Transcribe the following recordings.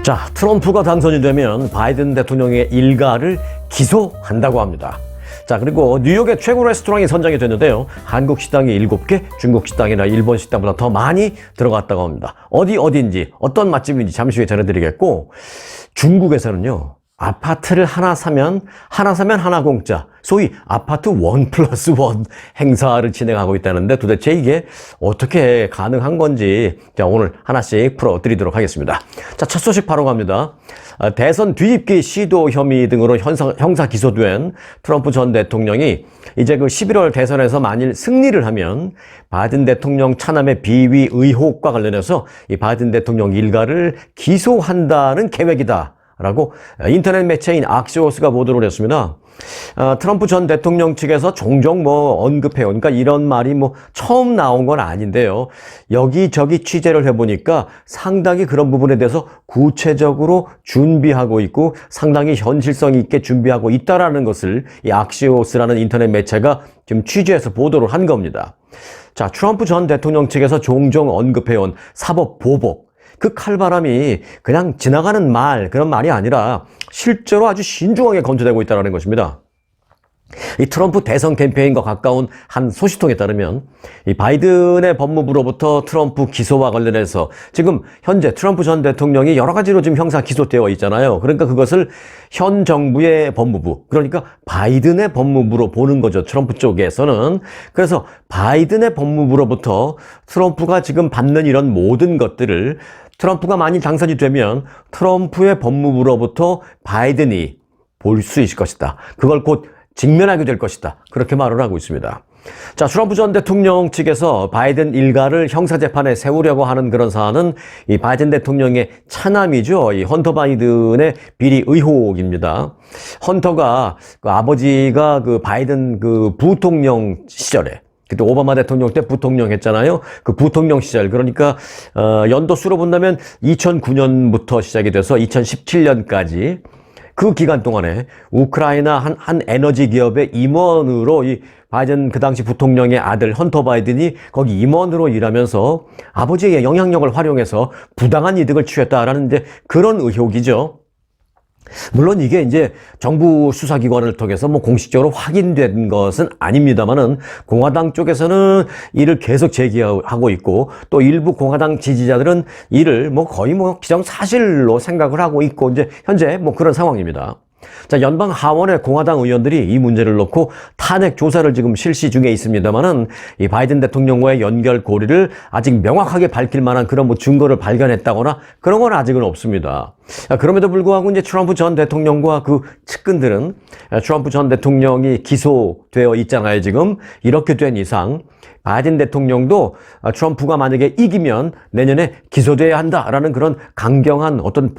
자, 트럼프가 당선이 되면 바이든 대통령의 일가를 기소한다고 합니다. 자, 그리고 뉴욕의 최고 레스토랑이 선정이 됐는데요. 한국 식당이 7개, 중국 식당이나 일본 식당보다 더 많이 들어갔다고 합니다. 어디인지, 어떤 맛집인지 잠시 후에 전해드리겠고, 중국에서는요, 아파트를 하나 사면 하나 공짜, 소위 아파트 1+1 행사를 진행하고 있다는데 도대체 이게 어떻게 가능한 건지 자, 오늘 하나씩 풀어드리도록 하겠습니다. 자, 첫 소식 바로 갑니다. 대선 뒤집기 시도 혐의 등으로 형사 기소된 트럼프 전 대통령이 이제 그 11월 대선에서 만일 승리를 하면 바이든 대통령 차남의 비위 의혹과 관련해서 이 바이든 대통령 일가를 기소한다는 계획이다 라고 인터넷 매체인 악시오스가 보도를 했습니다. 트럼프 전 대통령 측에서 종종 언급해요. 그러니까 이런 말이 처음 나온 건 아닌데요. 여기저기 취재를 해보니까 상당히 그런 부분에 대해서 구체적으로 준비하고 있고 상당히 현실성 있게 준비하고 있다라는 것을 이 악시오스라는 인터넷 매체가 지금 취재해서 보도를 한 겁니다. 자, 트럼프 전 대통령 측에서 종종 언급해온 사법 보복. 그 칼바람이 그냥 지나가는 그런 말이 아니라 실제로 아주 신중하게 검토되고 있다는 것입니다. 이 트럼프 대선 캠페인과 가까운 한 소식통에 따르면 이 바이든의 법무부로부터 트럼프 기소와 관련해서 지금 현재 트럼프 전 대통령이 여러 가지로 지금 형사 기소되어 있잖아요. 그러니까 그것을 현 정부의 법무부, 그러니까 바이든의 법무부로 보는 거죠. 트럼프 쪽에서는. 그래서 바이든의 법무부로부터 트럼프가 지금 받는 이런 모든 것들을 트럼프가 만일 당선이 되면 트럼프의 법무부로부터 바이든이 볼 수 있을 것이다. 그걸 곧 직면하게 될 것이다. 그렇게 말을 하고 있습니다. 자, 트럼프 전 대통령 측에서 바이든 일가를 형사재판에 세우려고 하는 그런 사안은 이 바이든 대통령의 차남이죠. 이 헌터 바이든의 비리 의혹입니다. 헌터가 아버지가 바이든 부통령 시절에 그때 오바마 대통령 때 부통령 했잖아요. 그 부통령 시절, 그러니까 연도 수로 본다면 2009년부터 시작이 돼서 2017년까지 그 기간 동안에 우크라이나 한 에너지 기업의 임원으로 이 바이든 그 당시 부통령의 아들 헌터 바이든이 거기 임원으로 일하면서 아버지의 영향력을 활용해서 부당한 이득을 취했다라는 이제 그런 의혹이죠. 물론 이게 이제 정부 수사기관을 통해서 공식적으로 확인된 것은 아닙니다만은 공화당 쪽에서는 이를 계속 제기하고 있고 또 일부 공화당 지지자들은 이를 거의 기정사실로 생각을 하고 있고 이제 현재 그런 상황입니다. 자, 연방 하원의 공화당 의원들이 이 문제를 놓고 탄핵 조사를 지금 실시 중에 있습니다만은 이 바이든 대통령과의 연결고리를 아직 명확하게 밝힐 만한 그런 증거를 발견했다거나 그런 건 아직은 없습니다. 그럼에도 불구하고 이제 트럼프 전 대통령과 그 측근들은 트럼프 전 대통령이 기소되어 있잖아요, 지금. 이렇게 된 이상 바이든 대통령도 트럼프가 만약에 이기면 내년에 기소돼야 한다라는 그런 강경한 어떤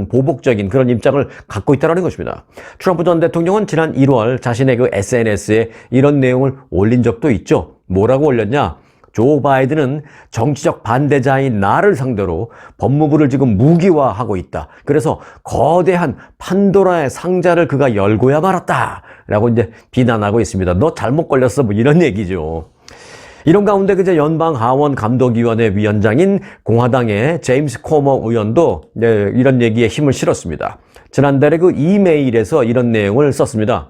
보복적인 그런 입장을 갖고 있다는 것입니다. 트럼프 전 대통령은 지난 1월 자신의 그 SNS에 이런 내용을 올린 적도 있죠. 뭐라고 올렸냐? 조 바이든은 정치적 반대자인 나를 상대로 법무부를 지금 무기화하고 있다. 그래서 거대한 판도라의 상자를 그가 열고야 말았다. 라고 이제 비난하고 있습니다. 너 잘못 걸렸어. 이런 얘기죠. 이런 가운데 그제 연방 하원 감독위원회 위원장인 공화당의 제임스 코머 의원도 이런 얘기에 힘을 실었습니다. 지난달에 그 이메일에서 이런 내용을 썼습니다.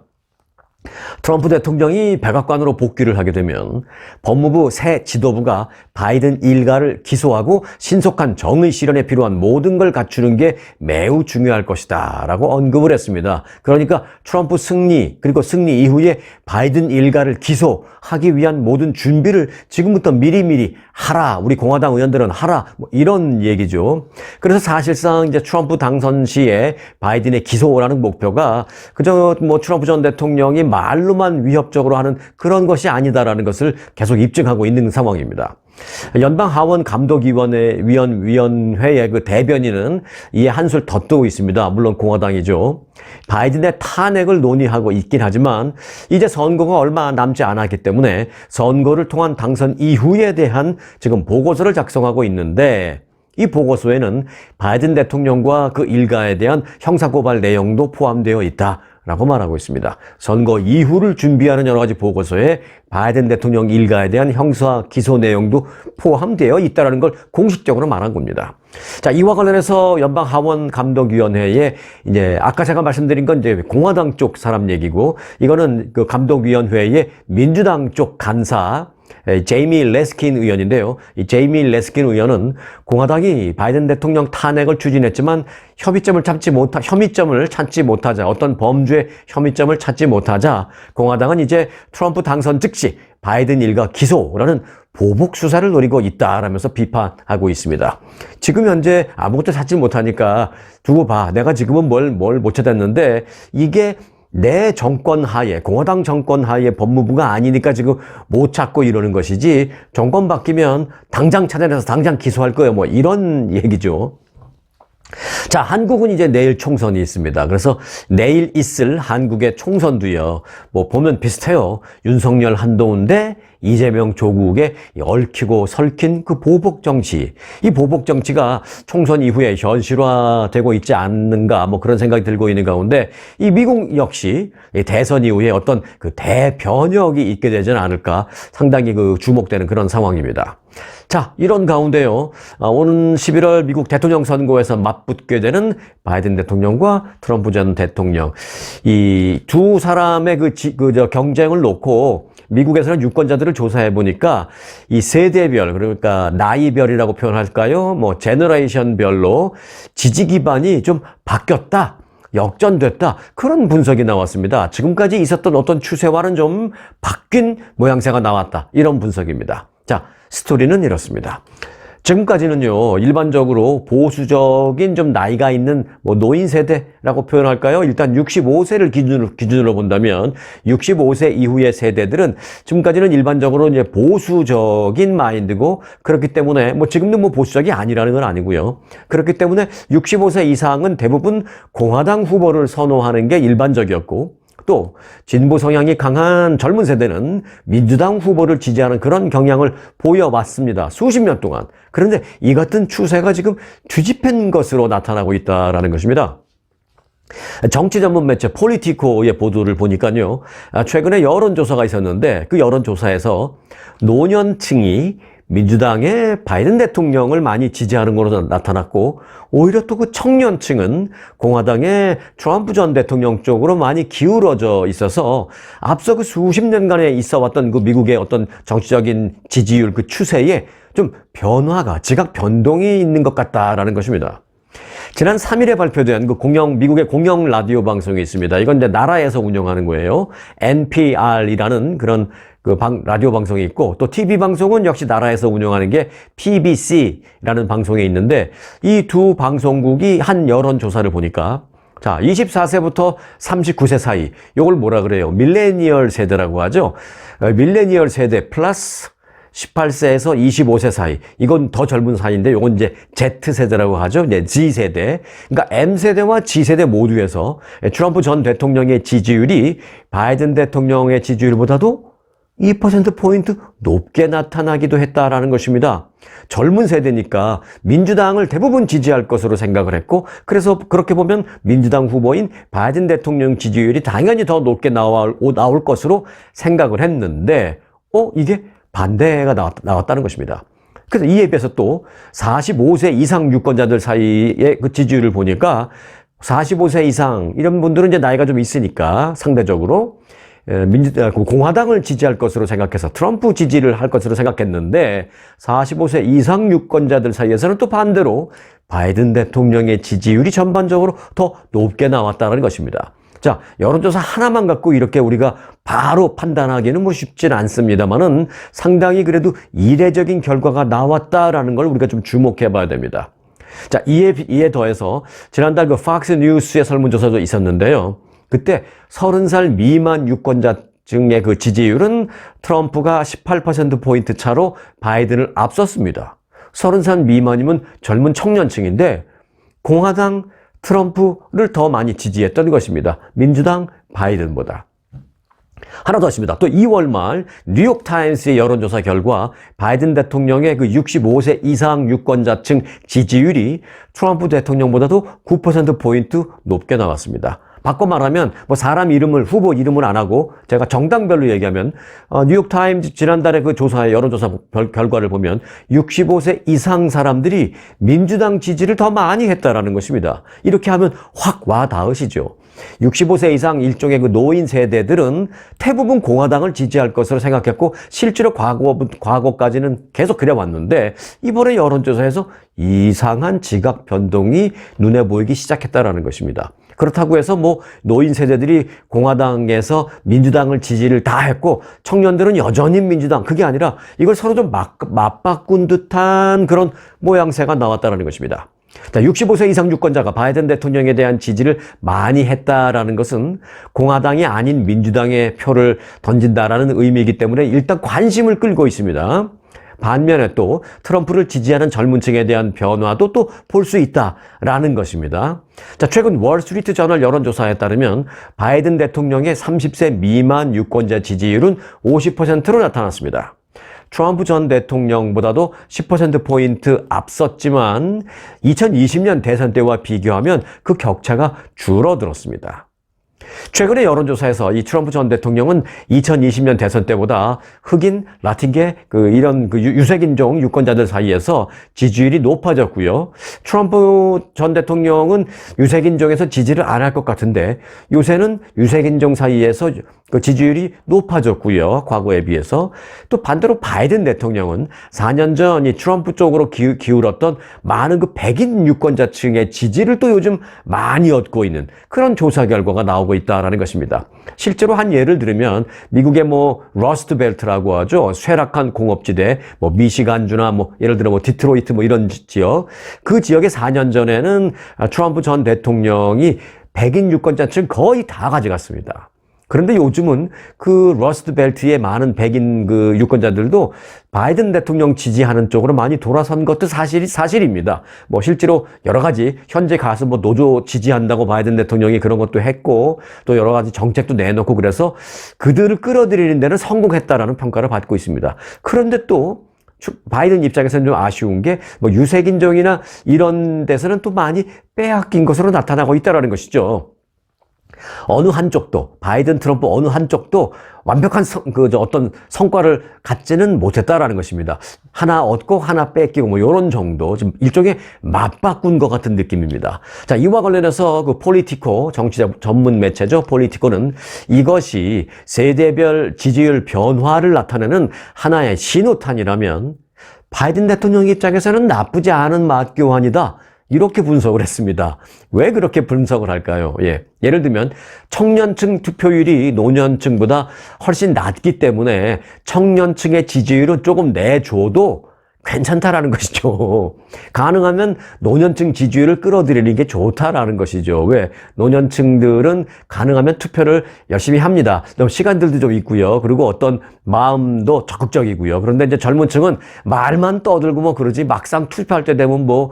트럼프 대통령이 백악관으로 복귀를 하게 되면 법무부 새 지도부가 바이든 일가를 기소하고 신속한 정의 실현에 필요한 모든 걸 갖추는 게 매우 중요할 것이다 라고 언급을 했습니다. 그러니까 트럼프 승리 그리고 승리 이후에 바이든 일가를 기소하기 위한 모든 준비를 지금부터 미리미리 하라. 우리 공화당 의원들은 하라. 이런 얘기죠. 그래서 사실상 이제 트럼프 당선 시에 바이든의 기소라는 목표가 그저 트럼프 전 대통령이 말로만 위협적으로 하는 그런 것이 아니다라는 것을 계속 입증하고 있는 상황입니다. 연방 하원 감독위원회의 그 대변인은 이에 한술 더 뜨고 있습니다. 물론 공화당이죠. 바이든의 탄핵을 논의하고 있긴 하지만 이제 선거가 얼마 남지 않았기 때문에 선거를 통한 당선 이후에 대한 지금 보고서를 작성하고 있는데 이 보고서에는 바이든 대통령과 그 일가에 대한 형사고발 내용도 포함되어 있다. 라고 말하고 있습니다. 선거 이후를 준비하는 여러 가지 보고서에 바이든 대통령 일가에 대한 형사 기소 내용도 포함되어 있다는 걸 공식적으로 말한 겁니다. 자, 이와 관련해서 연방 하원 감독위원회에 이제 아까 제가 말씀드린 건 이제 공화당 쪽 사람 얘기고, 이거는 그 감독위원회의 민주당 쪽 간사 제이미 레스킨 의원인데요. 이 제이미 레스킨 의원은 공화당이 바이든 대통령 탄핵을 추진했지만 혐의점을 찾지 못하자, 어떤 범죄의 혐의점을 찾지 못하자 공화당은 이제 트럼프 당선 즉시 바이든 일가 기소라는 보복 수사를 노리고 있다라면서 비판하고 있습니다. 지금 현재 아무것도 찾지 못하니까 두고 봐. 내가 지금은 뭘 못 찾았는데 이게 내 정권 하에, 공화당 정권 하에 법무부가 아니니까 지금 못 찾고 이러는 것이지, 정권 바뀌면 당장 찾아내서 당장 기소할 거예요. 뭐 이런 얘기죠. 자, 한국은 이제 내일 총선이 있습니다. 그래서 내일 있을 한국의 총선도요, 뭐 보면 비슷해요. 윤석열 한동훈 대 이재명 조국의 얽히고 설킨 그 보복 정치. 이 보복 정치가 총선 이후에 현실화되고 있지 않는가, 뭐 그런 생각이 들고 있는 가운데, 이 미국 역시 대선 이후에 어떤 그 대변혁이 있게 되지는 않을까 상당히 그 주목되는 그런 상황입니다. 자, 이런 가운데요, 오는 11월 미국 대통령 선거에서 맞붙게 되는 바이든 대통령과 트럼프 전 대통령, 이 두 사람의 경쟁을 놓고 미국에서는 유권자들을 조사해 보니까 이 세대별, 그러니까 나이별이라고 표현할까요? 뭐 제너레이션별로 지지 기반이 좀 바뀌었다, 역전됐다, 그런 분석이 나왔습니다. 지금까지 있었던 어떤 추세와는 좀 바뀐 모양새가 나왔다, 이런 분석입니다. 자, 스토리는 이렇습니다. 지금까지는요, 일반적으로 보수적인 좀 나이가 있는 뭐 노인 세대라고 표현할까요? 일단 65세를 기준으로 본다면 65세 이후의 세대들은 지금까지는 일반적으로 이제 보수적인 마인드고, 그렇기 때문에 뭐 지금도 뭐 보수적이 아니라는 건 아니고요. 그렇기 때문에 65세 이상은 대부분 공화당 후보를 선호하는 게 일반적이었고, 또 진보 성향이 강한 젊은 세대는 민주당 후보를 지지하는 그런 경향을 보여왔습니다. 수십 년 동안. 그런데 이 같은 추세가 지금 뒤집힌 것으로 나타나고 있다는 것입니다. 정치 전문 매체 폴리티코의 보도를 보니까요, 최근에 여론조사가 있었는데 그 여론조사에서 노년층이 민주당의 바이든 대통령을 많이 지지하는 것으로 나타났고, 오히려 또 그 청년층은 공화당의 트럼프 전 대통령 쪽으로 많이 기울어져 있어서 앞서 그 수십 년간에 있어 왔던 그 미국의 어떤 정치적인 지지율 그 추세에 좀 변화가, 지각 변동이 있는 것 같다라는 것입니다. 지난 3일에 발표된 그 미국의 공영 라디오 방송이 있습니다. 이건 이제 나라에서 운영하는 거예요. NPR이라는 그런 라디오 방송이 있고, 또 TV 방송은 역시 나라에서 운영하는 게 PBC라는 방송이 있는데, 이 두 방송국이 한 여론조사를 보니까, 자, 24세부터 39세 사이, 요걸 뭐라 그래요? 밀레니얼 세대라고 하죠. 밀레니얼 세대 플러스 18세에서 25세 사이, 이건 더 젊은 사이인데 요건 이제 Z세대라고 하죠. 이제 G세대. 그러니까 M세대와 G세대 모두에서 트럼프 전 대통령의 지지율이 바이든 대통령의 지지율보다도 2%포인트 높게 나타나기도 했다라는 것입니다. 젊은 세대니까 민주당을 대부분 지지할 것으로 생각을 했고, 그래서 그렇게 보면 민주당 후보인 바이든 대통령 지지율이 당연히 더 높게 나올 것으로 생각을 했는데, 이게 반대가 나왔다는 것입니다. 그래서 이에 비해서 또 45세 이상 유권자들 사이의 그 지지율을 보니까 45세 이상 이런 분들은 이제 나이가 좀 있으니까 상대적으로 공화당을 지지할 것으로 생각해서 트럼프 지지를 할 것으로 생각했는데, 45세 이상 유권자들 사이에서는 또 반대로 바이든 대통령의 지지율이 전반적으로 더 높게 나왔다는 것입니다. 자, 여론조사 하나만 갖고 이렇게 우리가 바로 판단하기는 뭐 쉽지는 않습니다만은 상당히 그래도 이례적인 결과가 나왔다라는 걸 우리가 좀 주목해 봐야 됩니다. 자, 이에 더해서 지난달 그 팍스 뉴스의 설문조사도 있었는데요. 그때 30살 미만 유권자층의 그 지지율은 트럼프가 18%포인트 차로 바이든을 앞섰습니다. 30살 미만이면 젊은 청년층인데 공화당 트럼프를 더 많이 지지했던 것입니다. 민주당 바이든보다. 하나 더 있습니다. 또 2월 말 뉴욕타임스의 여론조사 결과 바이든 대통령의 그 65세 이상 유권자층 지지율이 트럼프 대통령보다도 9%포인트 높게 나왔습니다. 바꿔 말하면 뭐 사람 이름을 후보 이름을 안 하고 제가 정당별로 얘기하면 뉴욕타임즈 지난달에 그 조사의 여론조사 결과를 보면 65세 이상 사람들이 민주당 지지를 더 많이 했다라는 것입니다. 이렇게 하면 확 와 닿으시죠. 65세 이상 일종의 그 노인 세대들은 대부분 공화당을 지지할 것으로 생각했고 실제로 과거까지는 계속 그래왔는데 이번에 여론조사에서 이상한 지각 변동이 눈에 보이기 시작했다라는 것입니다. 그렇다고 해서 뭐 노인 세대들이 공화당에서 민주당을 지지를 다 했고 청년들은 여전히 민주당, 그게 아니라 이걸 서로 좀 맞바꾼 듯한 그런 모양새가 나왔다는 것입니다. 자, 65세 이상 유권자가 바이든 대통령에 대한 지지를 많이 했다라는 것은 공화당이 아닌 민주당에 표를 던진다라는 의미이기 때문에 일단 관심을 끌고 있습니다. 반면에 또 트럼프를 지지하는 젊은 층에 대한 변화도 또 볼 수 있다라는 것입니다. 자, 최근 월스트리트 저널 여론조사에 따르면 바이든 대통령의 30세 미만 유권자 지지율은 50%로 나타났습니다. 트럼프 전 대통령보다도 10%포인트 앞섰지만 2020년 대선 때와 비교하면 그 격차가 줄어들었습니다. 최근의 여론조사에서 이 트럼프 전 대통령은 2020년 대선 때보다 흑인, 라틴계, 이런 유색인종 유권자들 사이에서 지지율이 높아졌고요. 트럼프 전 대통령은 유색인종에서 지지를 안 할 것 같은데 요새는 유색인종 사이에서 그 지지율이 높아졌고요. 과거에 비해서. 또 반대로 바이든 대통령은 4년 전 이 트럼프 쪽으로 기울었던 많은 그 백인 유권자층의 지지를 또 요즘 많이 얻고 있는 그런 조사 결과가 나오고 있다라는 것입니다. 실제로 한 예를 들으면 미국의 뭐 러스트 벨트라고 하죠. 쇠락한 공업지대, 뭐 미시간주나 뭐 예를 들어 뭐 디트로이트 뭐 이런 지역. 그 지역에 4년 전에는 트럼프 전 대통령이 백인 유권자층 거의 다 가져갔습니다. 그런데 요즘은 그 러스트 벨트의 많은 백인 그 유권자들도 바이든 대통령 지지하는 쪽으로 많이 돌아선 것도 사실입니다. 뭐 실제로 여러 가지 현재 가서 뭐 노조 지지한다고 바이든 대통령이 그런 것도 했고 또 여러 가지 정책도 내놓고 그래서 그들을 끌어들이는 데는 성공했다라는 평가를 받고 있습니다. 그런데 또 바이든 입장에서는 좀 아쉬운 게 뭐 유색인종이나 이런 데서는 또 많이 빼앗긴 것으로 나타나고 있다는 것이죠. 어느 한쪽도 바이든 트럼프 어느 한쪽도 완벽한 어떤 성과를 갖지는 못했다라는 것입니다. 하나 얻고 하나 뺏기고 뭐 이런 정도 지금 일종의 맞바꾼 것 같은 느낌입니다. 자, 이와 관련해서 그 폴리티코 정치적 전문 매체죠. 폴리티코는 이것이 세대별 지지율 변화를 나타내는 하나의 신호탄이라면 바이든 대통령 입장에서는 나쁘지 않은 맛교환이다. 이렇게 분석을 했습니다. 왜 그렇게 분석을 할까요? 예를 들면 청년층 투표율이 노년층보다 훨씬 낮기 때문에 청년층의 지지율은 조금 내줘도 괜찮다라는 것이죠. 가능하면 노년층 지지율을 끌어들이는 게 좋다라는 것이죠. 왜? 노년층들은 가능하면 투표를 열심히 합니다. 시간들도 좀 있고요. 그리고 어떤 마음도 적극적이고요. 그런데 이제 젊은 층은 말만 떠들고 뭐 그러지 막상 투표할 때 되면 뭐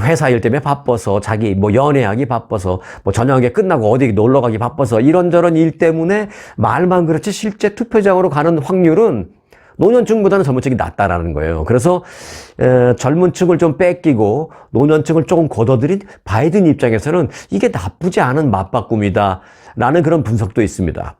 회사 일 때문에 바빠서 자기 뭐 연애하기 바빠서 뭐 저녁에 끝나고 어디 놀러 가기 바빠서 이런저런 일 때문에 말만 그렇지 실제 투표장으로 가는 확률은 노년층보다는 젊은층이 낮다라는 거예요. 그래서 젊은 층을 좀 뺏기고 노년층을 조금 걷어들인 바이든 입장에서는 이게 나쁘지 않은 맞바꿈이다라는 그런 분석도 있습니다.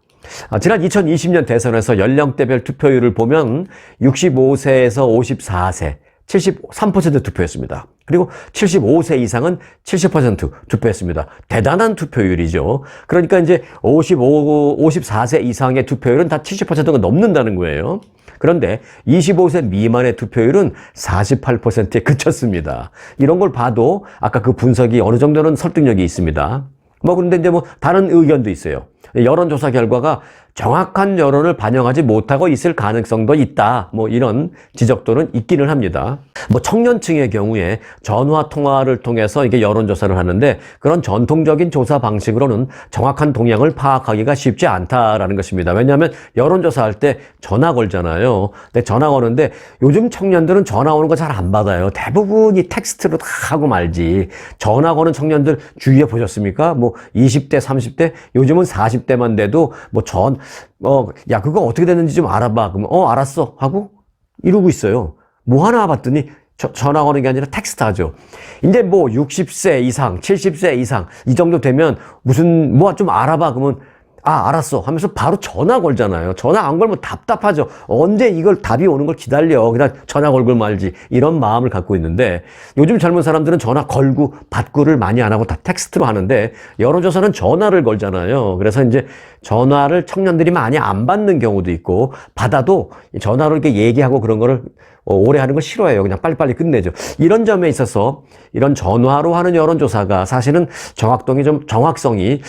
지난 2020년 대선에서 연령대별 투표율을 보면 65세에서 54세 73% 투표했습니다. 그리고 75세 이상은 70% 투표했습니다. 대단한 투표율이죠. 그러니까 이제 54세 이상의 투표율은 다 70%가 넘는다는 거예요. 그런데 25세 미만의 투표율은 48%에 그쳤습니다. 이런 걸 봐도 아까 그 분석이 어느 정도는 설득력이 있습니다. 그런데 이제 다른 의견도 있어요. 여론조사 결과가 정확한 여론을 반영하지 못하고 있을 가능성도 있다. 이런 지적도는 있기는 합니다. 청년층의 경우에 전화 통화를 통해서 이게 여론조사를 하는데 그런 전통적인 조사 방식으로는 정확한 동향을 파악하기가 쉽지 않다라는 것입니다. 왜냐하면 여론조사 할 때 전화 걸잖아요. 근데 전화 거는데 요즘 청년들은 전화 오는 거 잘 안 받아요. 대부분이 텍스트로 다 하고 말지. 전화 거는 청년들 주위에 보셨습니까? 20대, 30대, 요즘은 40대만 돼도 야, 그거 어떻게 됐는지 좀 알아봐. 그러면, 알았어. 하고 이러고 있어요. 뭐 하나 봤더니 전화 거는 게 아니라 텍스트 하죠. 이제 뭐 60세 이상, 70세 이상 이 정도 되면 무슨 뭐 좀 알아봐 그러면 아, 알았어 하면서 바로 전화 걸잖아요. 전화 안 걸면 답답하죠. 언제 이걸 답이 오는 걸 기다려. 그냥 전화 걸고 말지. 이런 마음을 갖고 있는데 요즘 젊은 사람들은 전화 걸고 받고를 많이 안 하고 다 텍스트로 하는데 여론조사는 전화를 걸잖아요. 그래서 이제 전화를 청년들이 많이 안 받는 경우도 있고 받아도 전화로 이렇게 얘기하고 그런 거를 오래 하는 걸 싫어해요. 그냥 빨리빨리 끝내죠. 이런 점에 있어서 이런 전화로 하는 여론조사가 사실은 정확성이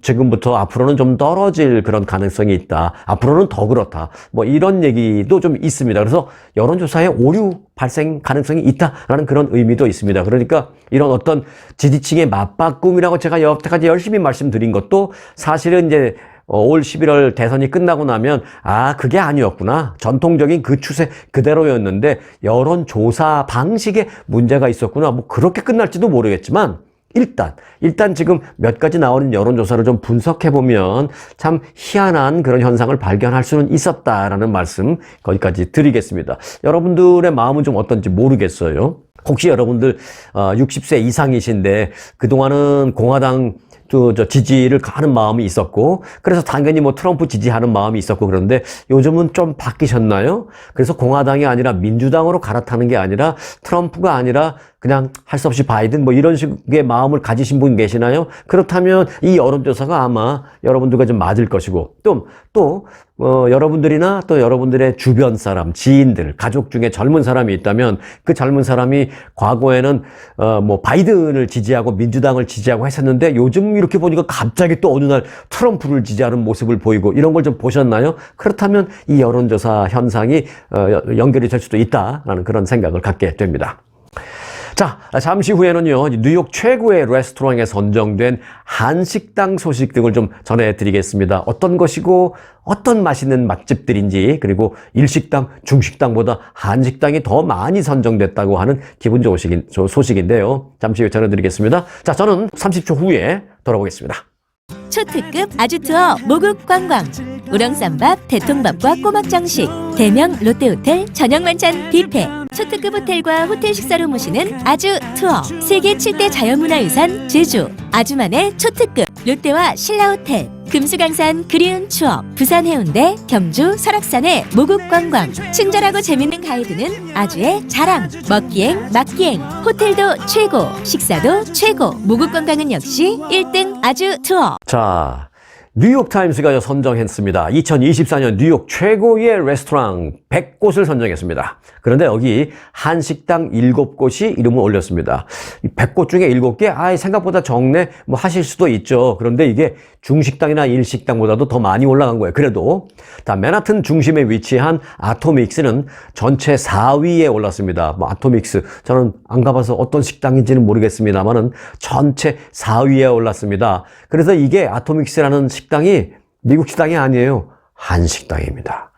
지금부터 앞으로는 좀 떨어질 그런 가능성이 있다. 앞으로는 더 그렇다. 뭐 이런 얘기도 좀 있습니다. 그래서 여론조사에 오류 발생 가능성이 있다라는 그런 의미도 있습니다. 그러니까 이런 어떤 지지층의 맞바꿈이라고 제가 여태까지 열심히 말씀드린 것도 사실은 이제 올 11월 대선이 끝나고 나면 아 그게 아니었구나. 전통적인 그 추세 그대로였는데 여론조사 방식에 문제가 있었구나. 뭐 그렇게 끝날지도 모르겠지만 일단 지금 몇 가지 나오는 여론조사를 좀 분석해보면 참 희한한 그런 현상을 발견할 수는 있었다라는 말씀 거기까지 드리겠습니다. 여러분들의 마음은 좀 어떤지 모르겠어요. 혹시 여러분들 60세 이상이신데 그동안은 공화당 지지를 하는 마음이 있었고 그래서 당연히 뭐 트럼프 지지하는 마음이 있었고 그런데 요즘은 좀 바뀌셨나요? 그래서 공화당이 아니라 민주당으로 갈아타는 게 아니라 트럼프가 아니라 그냥 할 수 없이 바이든 뭐 이런 식의 마음을 가지신 분 계시나요? 그렇다면 이 여론조사가 아마 여러분들과 좀 맞을 것이고 또 여러분들이나 또 여러분들의 주변 사람, 지인들, 가족 중에 젊은 사람이 있다면 그 젊은 사람이 과거에는 뭐 바이든을 지지하고 민주당을 지지하고 했었는데 요즘 이렇게 보니까 갑자기 또 어느 날 트럼프를 지지하는 모습을 보이고 이런 걸 좀 보셨나요? 그렇다면 이 여론조사 현상이 연결이 될 수도 있다라는 그런 생각을 갖게 됩니다. 자, 잠시 후에는요, 뉴욕 최고의 레스토랑에 선정된 한식당 소식 등을 좀 전해드리겠습니다. 어떤 것이고 어떤 맛있는 맛집들인지 그리고 일식당, 중식당보다 한식당이 더 많이 선정됐다고 하는 기분 좋은 소식인데요. 잠시 후에 전해드리겠습니다. 자, 저는 30초 후에 돌아오겠습니다. 초특급 아주투어 모국 관광 우렁쌈밥, 대통밥과 꼬막정식 대명 롯데호텔 저녁 만찬 뷔페 초특급 호텔과 호텔 식사로 모시는 아주투어 세계 7대 자연문화유산 제주 아주만의 초특급 롯데와 신라호텔 금수강산 그리운 추억 부산 해운대 경주 설악산의 모국관광 친절하고 재밌는 가이드는 아주의 자랑 먹기행 맛기행 호텔도 최고 식사도 최고 모국관광은 역시 1등 아주 투어. 자, 뉴욕타임스가 선정했습니다. 2024년 뉴욕 최고의 레스토랑 100곳을 선정했습니다. 그런데 여기 한식당 7곳이 이름을 올렸습니다. 100곳 중에 7개? 생각보다 적네? 뭐 하실 수도 있죠. 그런데 이게 중식당이나 일식당보다도 더 많이 올라간 거예요. 그래도 맨하튼 중심에 위치한 아토믹스는 전체 4위에 올랐습니다. 뭐 아토믹스 저는 안 가봐서 어떤 식당인지는 모르겠습니다만은 전체 4위에 올랐습니다. 그래서 이게 아토믹스라는 식당이 미국 식당이 아니에요. 한식당입니다.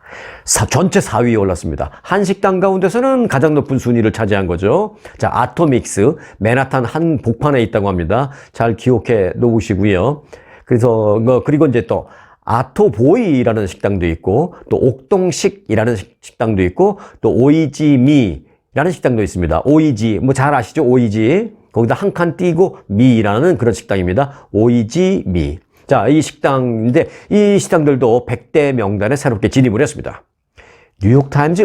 전체 4위에 올랐습니다. 한식당 가운데서는 가장 높은 순위를 차지한 거죠. 자, 아토믹스 맨하탄 한복판에 있다고 합니다. 잘 기억해 놓으시고요. 그래서 그리고 이제 또 아토보이라는 식당도 있고 또 옥동식이라는 식당도 있고 또 오이지미라는 식당도 있습니다. 오이지 뭐 잘 아시죠? 오이지 거기다 한 칸 띄고 미라는 그런 식당입니다. 오이지미. 자, 이 식당인데 이 식당들도 100대 명단에 새롭게 진입을 했습니다. 뉴욕타임즈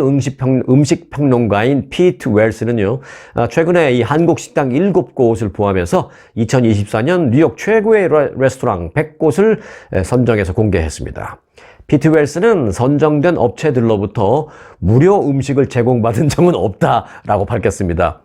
음식평론가인 피트 웰스는요, 최근에 이 한국 식당 7곳을 포함해서 2024년 뉴욕 최고의 레스토랑 100곳을 선정해서 공개했습니다. 피트 웰스는 선정된 업체들로부터 무료 음식을 제공받은 적은 없다라고 밝혔습니다.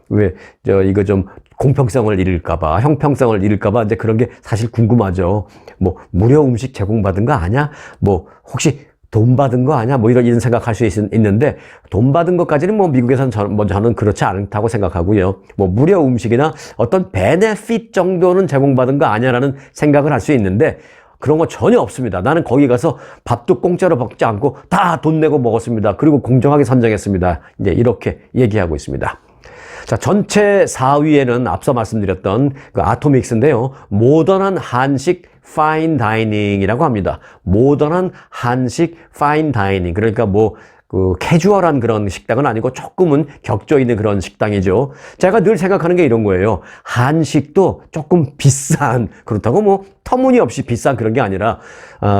이거 좀 공평성을 잃을까봐, 형평성을 잃을까봐 이제 그런 게 사실 궁금하죠. 뭐, 무료 음식 제공받은 거 아냐? 뭐, 혹시 돈 받은 거 아냐? 뭐 이런 생각할 수 있는데 돈 받은 것까지는 뭐 미국에서는 저는 그렇지 않다고 생각하고요. 뭐 무료 음식이나 어떤 베네핏 정도는 제공받은 거 아냐라는 생각을 할 수 있는데 그런 거 전혀 없습니다. 나는 거기 가서 밥도 공짜로 먹지 않고 다 돈 내고 먹었습니다. 그리고 공정하게 선정했습니다. 이제 이렇게 얘기하고 있습니다. 자, 전체 4위에는 앞서 말씀드렸던 그 아토믹스인데요. 모던한 한식 파인 다이닝이라고 합니다. 모던한 한식 파인 다이닝. 그러니까 뭐 그 캐주얼한 그런 식당은 아니고 조금은 격조 있는 그런 식당이죠. 제가 늘 생각하는 게 이런 거예요. 한식도 조금 비싼, 그렇다고 뭐 터무니없이 비싼 그런 게 아니라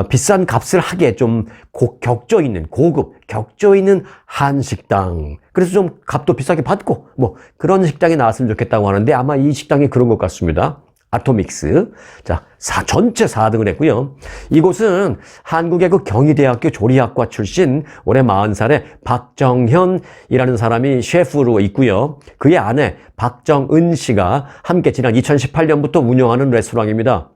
비싼 값을 하기에 좀 격조 있는, 고급, 격조 있는 한식당. 그래서 좀 값도 비싸게 받고 뭐 그런 식당이 나왔으면 좋겠다고 하는데 아마 이 식당이 그런 것 같습니다. 아토믹스. 자, 전체 4등을 했고요. 이곳은 한국의 그 경희대학교 조리학과 출신 올해 40살의 박정현이라는 사람이 셰프로 있고요. 그의 아내 박정은 씨가 함께 지난 2018년부터 운영하는 레스토랑입니다.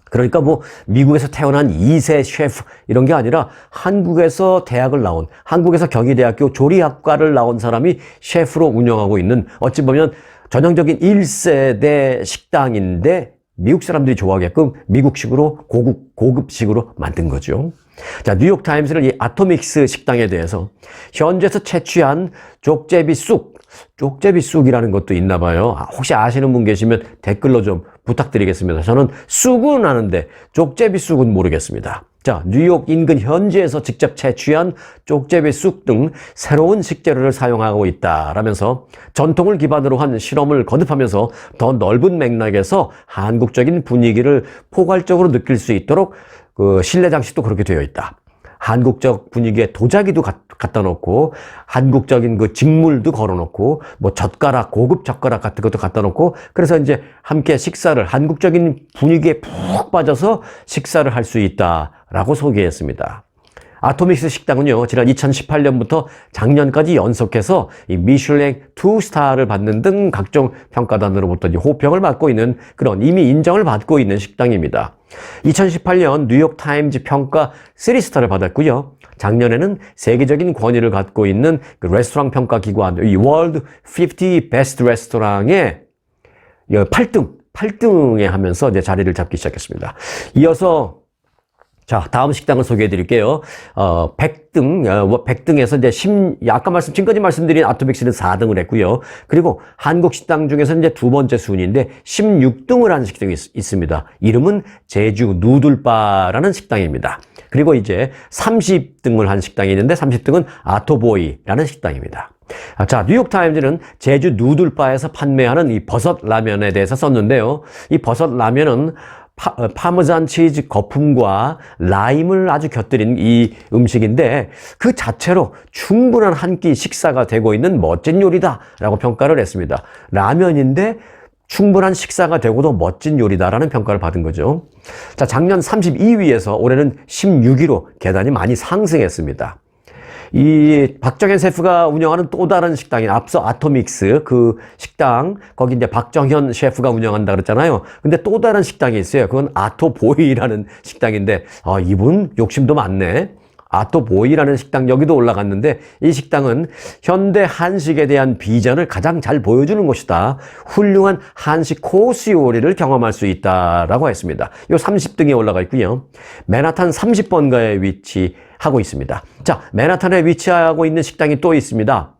그러니까 뭐 미국에서 태어난 2세 셰프 이런 게 아니라 한국에서 대학을 나온, 한국에서 경희대학교 조리학과를 나온 사람이 셰프로 운영하고 있는, 어찌 보면 전형적인 1세대 식당인데 미국 사람들이 좋아하게끔 미국식으로 고급식으로 만든 거죠. 자, 뉴욕타임스는 이 아토믹스 식당에 대해서 현지에서 채취한 쪽제비 쑥이라는 것도 있나 봐요. 혹시 아시는 분 계시면 댓글로 좀 부탁드리겠습니다. 저는 쑥은 아는데 쪽제비 쑥은 모르겠습니다. 자, 뉴욕 인근 현지에서 직접 채취한 쪽제비 쑥 등 새로운 식재료를 사용하고 있다라면서 전통을 기반으로 한 실험을 거듭하면서 더 넓은 맥락에서 한국적인 분위기를 포괄적으로 느낄 수 있도록 그 실내 장식도 그렇게 되어 있다. 한국적 분위기에 도자기도 갖다 놓고 한국적인 그 직물도 걸어 놓고 뭐 젓가락, 고급 젓가락 같은 것도 갖다 놓고, 그래서 이제 함께 식사를, 한국적인 분위기에 푹 빠져서 식사를 할 수 있다라고 소개했습니다. 아토믹스 식당은요, 지난 2018년부터 작년까지 연속해서 이 미슐랭 2스타를 받는 등 각종 평가단으로부터 호평을 받고 있는, 그런 이미 인정을 받고 있는 식당입니다. 2018년 뉴욕타임즈 평가 3스타를 받았고요. 작년에는 세계적인 권위를 갖고 있는 그 레스토랑 평가 기관, 이 월드 50 베스트 레스토랑의 8등에 하면서 이제 자리를 잡기 시작했습니다. 이어서 자, 다음 식당을 소개해 드릴게요. 100등에서 이제 아까 지금까지 말씀드린 아토믹스는 4등을 했고요. 그리고 한국 식당 중에서 이제 두 번째 순위인데 16등을 하는 식당이 있습니다. 이름은 제주 누들바라는 식당입니다. 그리고 이제 30등을 한 식당이 있는데 30등은 아토보이라는 식당입니다. 자, 뉴욕타임즈는 제주 누들바에서 판매하는 이 버섯 라면에 대해서 썼는데요. 이 버섯 라면은 파메산 치즈 거품과 라임을 아주 곁들인 이 음식인데 그 자체로 충분한 한 끼 식사가 되고 있는 멋진 요리다라고 평가를 했습니다. 라면인데 충분한 식사가 되고도 멋진 요리다라는 평가를 받은 거죠. 자, 작년 32위에서 올해는 16위로 계단이 많이 상승했습니다. 이 박정현 셰프가 운영하는 또 다른 식당인 앞서 아토믹스 그 식당, 거기 이제 박정현 셰프가 운영한다 그랬잖아요. 근데 또 다른 식당이 있어요. 그건 아토보이라는 식당인데 이분 욕심도 많네. 아토보이라는 식당, 여기도 올라갔는데 이 식당은 현대 한식에 대한 비전을 가장 잘 보여주는 곳이다. 훌륭한 한식 코스 요리를 경험할 수 있다라고 했습니다. 이 30등에 올라가 있고요. 맨하탄 30번가에 위치하고 있습니다. 자, 맨하탄에 위치하고 있는 식당이 또 있습니다.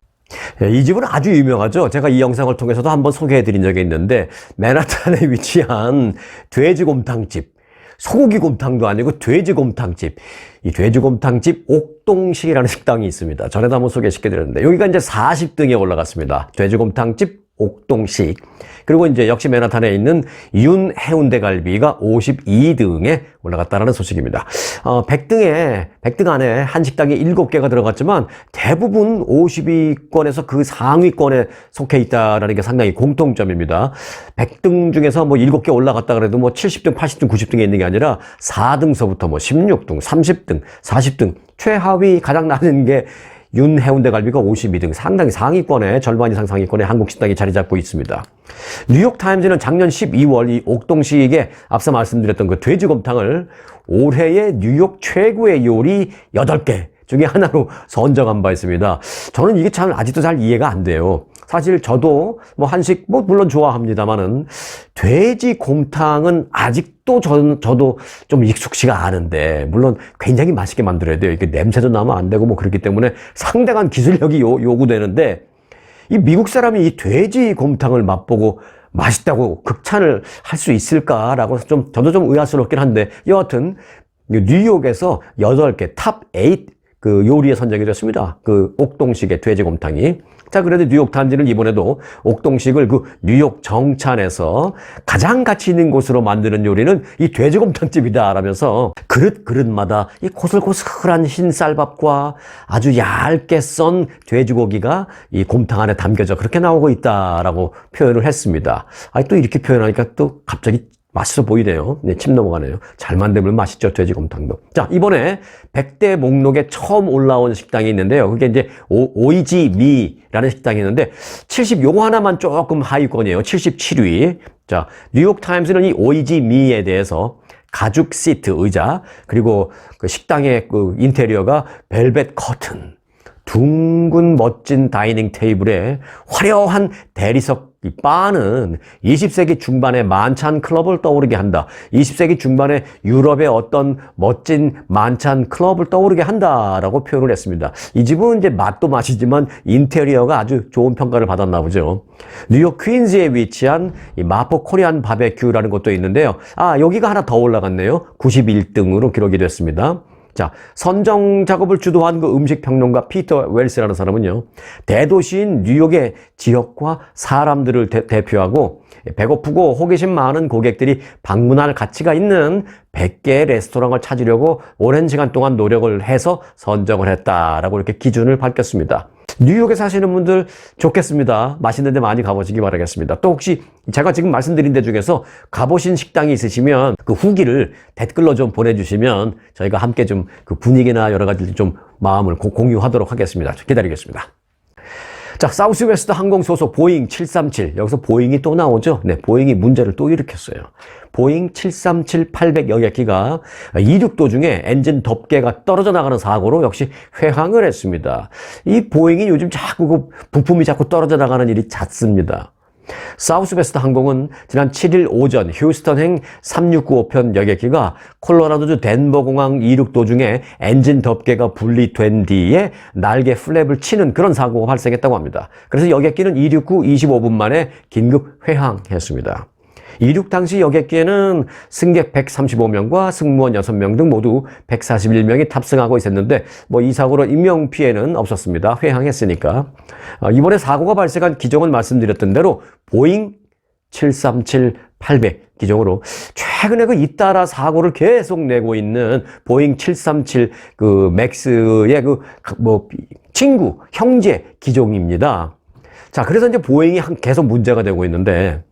이 집은 아주 유명하죠. 제가 이 영상을 통해서도 한번 소개해 드린 적이 있는데, 맨하탄에 위치한 돼지곰탕집, 소고기 곰탕도 아니고 돼지곰탕집, 이 돼지곰탕집 옥동식이라는 식당이 있습니다. 전에도 한번 소개시켜드렸는데 여기가 이제 40등에 올라갔습니다. 돼지곰탕집 옥동식. 그리고 이제 역시 맨하탄에 있는 윤 해운대갈비가 52등에 올라갔다는 소식입니다. 100등 안에 한식당이 7개가 들어갔지만 대부분 50위권에서 그 상위권에 속해 있다는 게 상당히 공통점입니다. 100등 중에서 뭐 7개 올라갔다 그래도 뭐 70등, 80등, 90등에 있는 게 아니라 4등서부터 뭐 16등, 30등, 40등, 최하위 가장 낮은 게 윤 해운대갈비가 52등, 상당히 상위권에, 절반 이상 상위권에 한국 식당이 자리 잡고 있습니다. 뉴욕타임즈는 작년 12월 이 옥동식에 앞서 말씀드렸던 그 돼지곰탕을 올해의 뉴욕 최고의 요리 8개 중에 하나로 선정한 바 있습니다. 저는 이게 참 아직도 잘 이해가 안 돼요. 사실 저도 뭐 한식 물론 좋아합니다만은 돼지곰탕은 아직도 저도 좀 익숙치가 않은데, 물론 굉장히 맛있게 만들어야 돼요. 이게 냄새도 나면 안 되고 뭐 그렇기 때문에 상당한 기술력이 요구되는데, 이 미국 사람이 이 돼지곰탕을 맛보고 맛있다고 극찬을 할 수 있을까라고 저도 좀 의아스럽긴 한데, 여하튼 뉴욕에서 8개 탑 8 그 요리에 선정이 됐습니다. 그 옥동식의 돼지곰탕이. 자, 그래도 뉴욕타임즈는 이번에도 옥동식을 그 뉴욕 정찬에서 가장 가치 있는 곳으로 만드는 요리는 이 돼지곰탕집이다 라면서 그릇마다 이 고슬고슬한 흰 쌀밥과 아주 얇게 썬 돼지고기가 이 곰탕 안에 담겨져 그렇게 나오고 있다라고 표현을 했습니다. 또 이렇게 표현하니까 또 갑자기 맛있어 보이네요. 네, 침 넘어가네요. 잘 만들면 맛있죠, 돼지곰탕도. 자, 이번에 100대 목록에 처음 올라온 식당이 있는데요. 그게 이제 오이지 미라는 식당이 있는데 70 요거 하나만 조금 하위권이에요. 77위. 자, 뉴욕타임스는 이 오이지 미에 대해서 가죽 시트 의자, 그리고 그 식당의 그 인테리어가 벨벳 커튼, 둥근 멋진 다이닝 테이블에 화려한 대리석 바는 20세기 중반의 만찬 클럽을 떠오르게 한다. 20세기 중반의 유럽의 어떤 멋진 만찬 클럽을 떠오르게 한다라고 표현을 했습니다. 이 집은 이제 맛도 맛이지만 인테리어가 아주 좋은 평가를 받았나 보죠. 뉴욕 퀸즈에 위치한 이 마포 코리안 바베큐라는 곳도 있는데요. 여기가 하나 더 올라갔네요. 91등으로 기록이 됐습니다. 자, 선정 작업을 주도한 그 음식 평론가 피터 웰스라는 사람은요, 대도시인 뉴욕의 지역과 사람들을 대표하고 배고프고 호기심 많은 고객들이 방문할 가치가 있는 100개의 레스토랑을 찾으려고 오랜 시간 동안 노력을 해서 선정을 했다라고 이렇게 기준을 밝혔습니다. 뉴욕에 사시는 분들 좋겠습니다. 맛있는 데 많이 가보시기 바라겠습니다. 또 혹시 제가 지금 말씀드린 데 중에서 가보신 식당이 있으시면 그 후기를 댓글로 좀 보내주시면 저희가 함께 좀 그 분위기나 여러 가지 좀 마음을 공유하도록 하겠습니다. 기다리겠습니다. 자, 사우스웨스트 항공 소속 보잉 737. 여기서 보잉이 또 나오죠. 네, 보잉이 문제를 또 일으켰어요. 보잉 737-800 여객기가 이륙 도중에 엔진 덮개가 떨어져 나가는 사고로 역시 회항을 했습니다. 이 보잉이 요즘 자꾸 그 부품이 자꾸 떨어져 나가는 일이 잦습니다. 사우스웨스트 항공은 지난 7일 오전 휴스턴행 3695편 여객기가 콜로라도주 덴버 공항 이륙 도중에 엔진 덮개가 분리된 뒤에 날개 플랩을 치는 그런 사고가 발생했다고 합니다. 그래서 여객기는 이륙 후 25분 만에 긴급 회항했습니다. 이륙 당시 여객기에는 승객 135명과 승무원 6명 등 모두 141명이 탑승하고 있었는데 이 사고로 인명피해는 없었습니다. 회항했으니까. 이번에 사고가 발생한 기종은 말씀드렸던 대로 보잉 737-800 기종으로 최근에 그 잇따라 사고를 계속 내고 있는 보잉 737 그 맥스의 친구, 형제 기종입니다. 자, 그래서 이제 보잉이 계속 문제가 되고 있는데,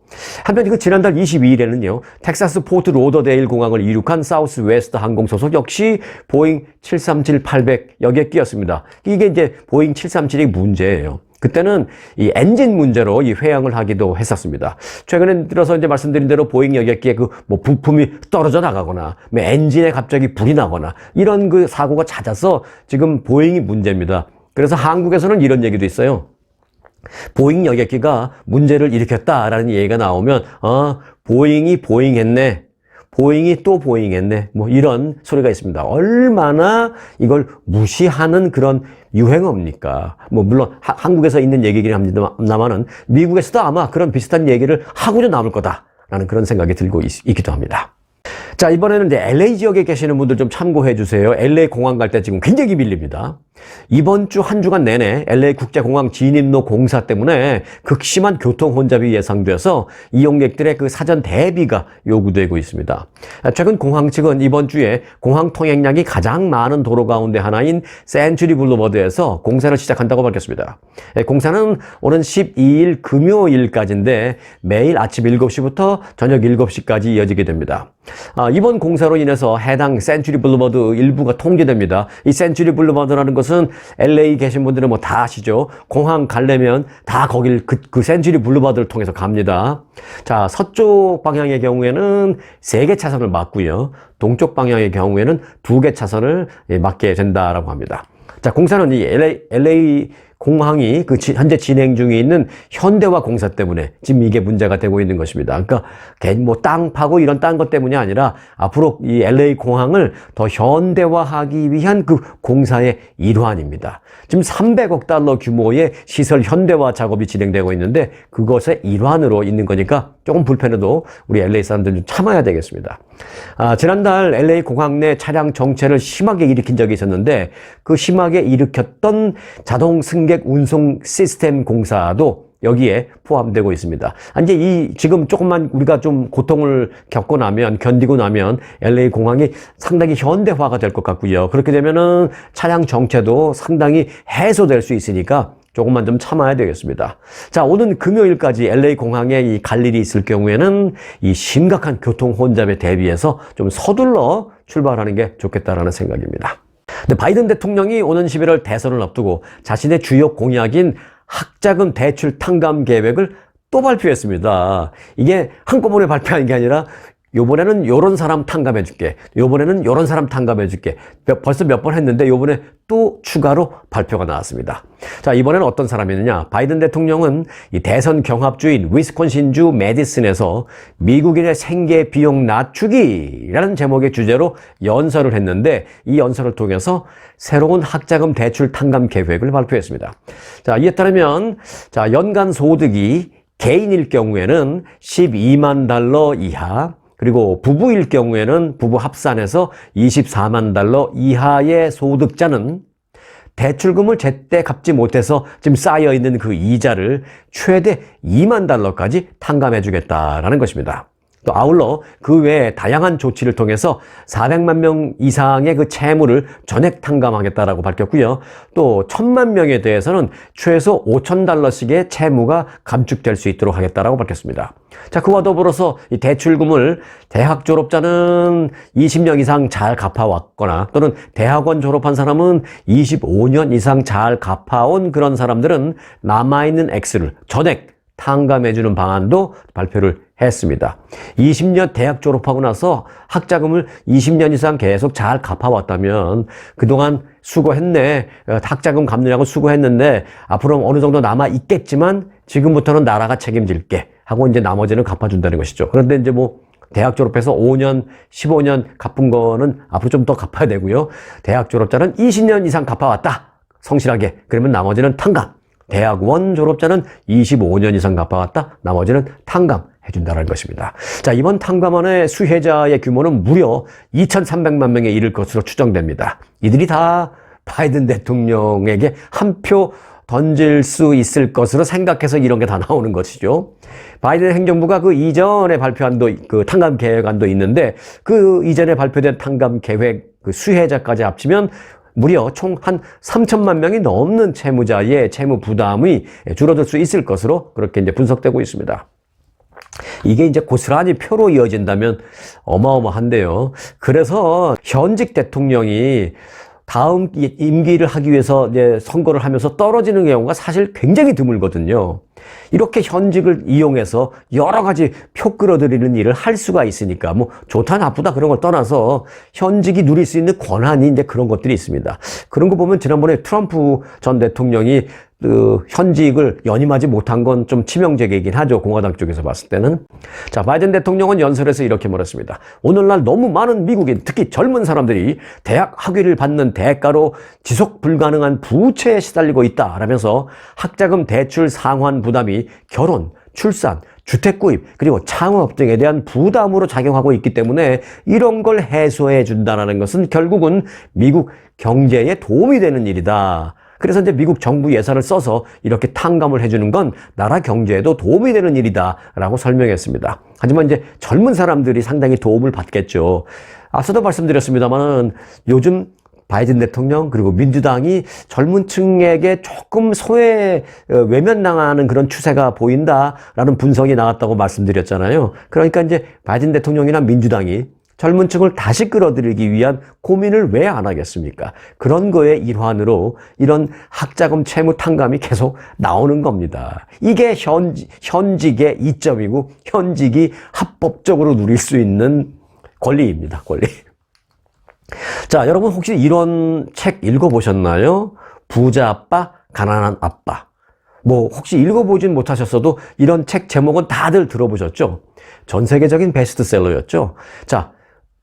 한편 그 지난달 22일에는요, 텍사스 포트 로더데일 공항을 이륙한 사우스웨스트 항공 소속 역시 보잉 737-800 여객기였습니다. 이게 이제 보잉 737이 문제예요. 그때는 이 엔진 문제로 이 회항을 하기도 했었습니다. 최근에 들어서 이제 말씀드린 대로 보잉 여객기에 부품이 떨어져 나가거나, 엔진에 갑자기 불이 나거나, 이런 그 사고가 잦아서 지금 보잉이 문제입니다. 그래서 한국에서는 이런 얘기도 있어요. 보잉 여객기가 문제를 일으켰다라는 얘기가 나오면 보잉이 보잉했네, 보잉이 또 보잉했네, 이런 소리가 있습니다. 얼마나 이걸 무시하는 그런 유행어입니까? 물론 한국에서 있는 얘기긴 합니다만은 미국에서도 아마 그런 비슷한 얘기를 하고자 남을 거다라는 그런 생각이 들고 있기도 합니다. 자, 이번에는 이제 LA 지역에 계시는 분들 좀 참고해 주세요. LA 공항 갈 때 지금 굉장히 밀립니다. 이번 주 한 주간 내내 LA 국제공항 진입로 공사 때문에 극심한 교통 혼잡이 예상돼서 이용객들의 그 사전 대비가 요구되고 있습니다. 최근 공항 측은 이번 주에 공항 통행량이 가장 많은 도로 가운데 하나인 센츄리 블루버드에서 공사를 시작한다고 밝혔습니다. 공사는 오는 12일 금요일까지인데 매일 아침 7시부터 저녁 7시까지 이어지게 됩니다. 이번 공사로 인해서 해당 센츄리 블루버드 일부가 통제됩니다. 이 센츄리 블루버드라는 것은 LA 계신 분들은 다 아시죠? 공항 가려면 다 거길 그 센츄리 블루버드를 통해서 갑니다. 자, 서쪽 방향의 경우에는 3개 차선을 막고요. 동쪽 방향의 경우에는 2개 차선을 막게 된다라고 합니다. 자, 공사는 이 LA 공항이 현재 진행 중에 있는 현대화 공사 때문에 지금 이게 문제가 되고 있는 것입니다. 그러니까 땅 파고 이런 딴 것 때문이 아니라 앞으로 이 LA 공항을 더 현대화하기 위한 그 공사의 일환입니다. 지금 300억 달러 규모의 시설 현대화 작업이 진행되고 있는데 그것의 일환으로 있는 거니까 조금 불편해도 우리 LA 사람들 좀 참아야 되겠습니다. 지난달 LA 공항 내 차량 정체를 심하게 일으킨 적이 있었는데 그 심하게 일으켰던 자동 승객 운송 시스템 공사도 여기에 포함되고 있습니다. 이제 지금 조금만 우리가 좀 고통을 견디고 나면 LA 공항이 상당히 현대화가 될 것 같고요. 그렇게 되면은 차량 정체도 상당히 해소될 수 있으니까 조금만 좀 참아야 되겠습니다. 자, 오는 금요일까지 LA 공항에 갈 일이 있을 경우에는 이 심각한 교통 혼잡에 대비해서 좀 서둘러 출발하는 게 좋겠다라는 생각입니다. 근데 바이든 대통령이 오는 11월 대선을 앞두고 자신의 주요 공약인 학자금 대출 탕감 계획을 또 발표했습니다. 이게 한꺼번에 발표한 게 아니라 요번에는 요런 사람 탕감해 줄게. 요번에는 요런 사람 탕감해 줄게. 벌써 몇 번 했는데 요번에 또 추가로 발표가 나왔습니다. 자, 이번에는 어떤 사람이느냐? 바이든 대통령은 이 대선 경합주인 위스콘신주 매디슨에서 미국인의 생계 비용 낮추기라는 제목의 주제로 연설을 했는데 이 연설을 통해서 새로운 학자금 대출 탕감 계획을 발표했습니다. 자, 이에 따르면 연간 소득이 개인일 경우에는 12만 달러 이하, 그리고 부부일 경우에는 부부 합산해서 24만 달러 이하의 소득자는 대출금을 제때 갚지 못해서 지금 쌓여있는 그 이자를 최대 2만 달러까지 탕감해 주겠다라는 것입니다. 또 아울러 그 외에 다양한 조치를 통해서 400만 명 이상의 그 채무를 전액 탕감하겠다라고 밝혔고요. 또 1000만 명에 대해서는 최소 5,000달러씩의 채무가 감축될 수 있도록 하겠다라고 밝혔습니다. 자, 그와 더불어서 이 대출금을 대학 졸업자는 20년 이상 잘 갚아왔거나 또는 대학원 졸업한 사람은 25년 이상 잘 갚아온 그런 사람들은 남아있는 액수를 전액 탕감해주는 방안도 발표를 했습니다. 20년 대학 졸업하고 나서 학자금을 20년 이상 계속 잘 갚아왔다면 그동안 수고했네. 학자금 갚느냐고 수고했는데 앞으로 어느 정도 남아 있겠지만 지금부터는 나라가 책임질게 하고 이제 나머지는 갚아준다는 것이죠. 그런데 이제 대학 졸업해서 5년, 15년 갚은 거는 앞으로 좀 더 갚아야 되고요. 대학 졸업자는 20년 이상 갚아왔다. 성실하게. 그러면 나머지는 탕감. 대학원 졸업자는 25년 이상 갚아왔다. 나머지는 탕감해준다는 것입니다. 자, 이번 탕감안의 수혜자의 규모는 무려 2,300만 명에 이를 것으로 추정됩니다. 이들이 다 바이든 대통령에게 한 표 던질 수 있을 것으로 생각해서 이런 게 다 나오는 것이죠. 바이든 행정부가 그 이전에 발표한 그 탕감 계획안도 있는데 그 이전에 발표된 탕감 계획 그 수혜자까지 합치면 무려 총 한 3천만 명이 넘는 채무자의 채무 부담이 줄어들 수 있을 것으로 그렇게 이제 분석되고 있습니다. 이게 이제 고스란히 표로 이어진다면 어마어마한데요. 그래서 현직 대통령이 다음 임기를 하기 위해서 이제 선거를 하면서 떨어지는 경우가 사실 굉장히 드물거든요. 이렇게 현직을 이용해서 여러 가지 표 끌어들이는 일을 할 수가 있으니까 좋다 나쁘다 그런 걸 떠나서 현직이 누릴 수 있는 권한이 이제 그런 것들이 있습니다. 그런 거 보면 지난번에 트럼프 전 대통령이 그 현직을 연임하지 못한 건 좀 치명적이긴 하죠. 공화당 쪽에서 봤을 때는. 자, 바이든 대통령은 연설에서 이렇게 말했습니다. 오늘날 너무 많은 미국인, 특히 젊은 사람들이 대학 학위를 받는 대가로 지속 불가능한 부채에 시달리고 있다 라면서 학자금 대출 상환 부담이 결혼, 출산, 주택 구입, 그리고 창업 등에 대한 부담으로 작용하고 있기 때문에 이런 걸 해소해 준다는 것은 결국은 미국 경제에 도움이 되는 일이다. 그래서 이제 미국 정부 예산을 써서 이렇게 탕감을 해주는 건 나라 경제에도 도움이 되는 일이다라고 설명했습니다. 하지만 이제 젊은 사람들이 상당히 도움을 받겠죠. 앞서도 말씀드렸습니다만 요즘 바이든 대통령 그리고 민주당이 젊은 층에게 조금 외면당하는 그런 추세가 보인다라는 분석이 나왔다고 말씀드렸잖아요. 그러니까 이제 바이든 대통령이나 민주당이 젊은 층을 다시 끌어들이기 위한 고민을 왜 안 하겠습니까? 그런 거의 일환으로 이런 학자금 채무 탕감이 계속 나오는 겁니다. 이게 현직의 이점이고 현직이 합법적으로 누릴 수 있는 권리입니다. 권리. 자, 여러분 혹시 이런 책 읽어보셨나요? 부자 아빠, 가난한 아빠. 혹시 읽어보진 못하셨어도 이런 책 제목은 다들 들어보셨죠? 전 세계적인 베스트셀러였죠. 자,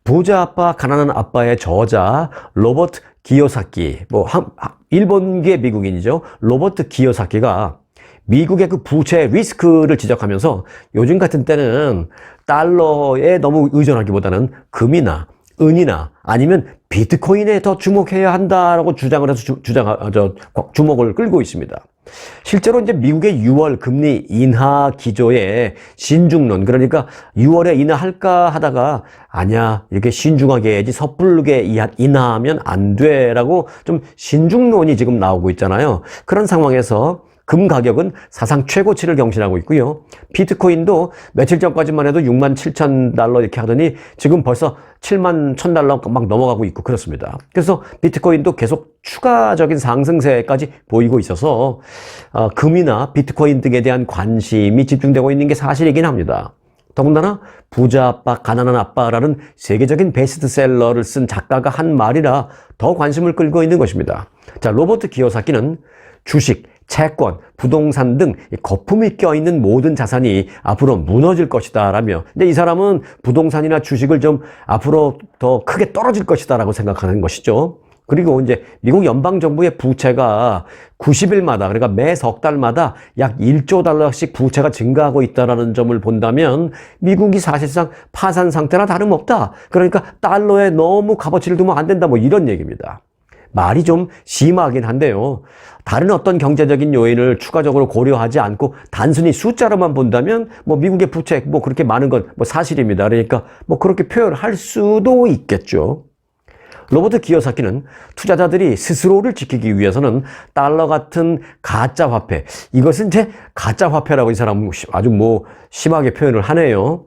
부자 아빠, 가난한 아빠의 저자 로버트 기요사키, 일본계 미국인이죠. 로버트 기요사키가 미국의 그 부채 리스크를 지적하면서 요즘 같은 때는 달러에 너무 의존하기보다는 금이나 은이나 아니면 비트코인에 더 주목해야 한다라고 주장을 해서 주목을 끌고 있습니다. 실제로 이제 미국의 6월 금리 인하 기조의 신중론, 그러니까 6월에 인하할까 하다가 아니야, 이렇게 신중하게 해야지 섣부르게 인하하면 안 돼라고 좀 신중론이 지금 나오고 있잖아요. 그런 상황에서 금 가격은 사상 최고치를 경신하고 있고요. 비트코인도 며칠 전까지만 해도 67,000달러 이렇게 하더니 지금 벌써 71,000달러 막 넘어가고 있고 그렇습니다. 그래서 비트코인도 계속 추가적인 상승세까지 보이고 있어서 금이나 비트코인 등에 대한 관심이 집중되고 있는 게 사실이긴 합니다. 더군다나 부자 아빠, 가난한 아빠라는 세계적인 베스트셀러를 쓴 작가가 한 말이라 더 관심을 끌고 있는 것입니다. 자, 로버트 기요사키는 주식, 채권, 부동산 등 거품이 껴있는 모든 자산이 앞으로 무너질 것이다 라며, 근데 이 사람은 부동산이나 주식을 좀 앞으로 더 크게 떨어질 것이다 라고 생각하는 것이죠. 그리고 이제 미국 연방정부의 부채가 90일마다, 그러니까 매 석 달마다 약 1조 달러씩 부채가 증가하고 있다는 점을 본다면 미국이 사실상 파산 상태나 다름없다. 그러니까 달러에 너무 값어치를 두면 안 된다, 뭐 이런 얘기입니다. 말이 좀 심하긴 한데요. 다른 어떤 경제적인 요인을 추가적으로 고려하지 않고 단순히 숫자로만 본다면 뭐 미국의 부채 뭐 그렇게 많은 건 뭐 사실입니다. 그러니까 뭐 그렇게 표현할 수도 있겠죠. 로버트 기요사키는 투자자들이 스스로를 지키기 위해서는 달러 같은 가짜 화폐, 이것은 이제 가짜 화폐라고 이 사람은 아주 뭐 심하게 표현을 하네요.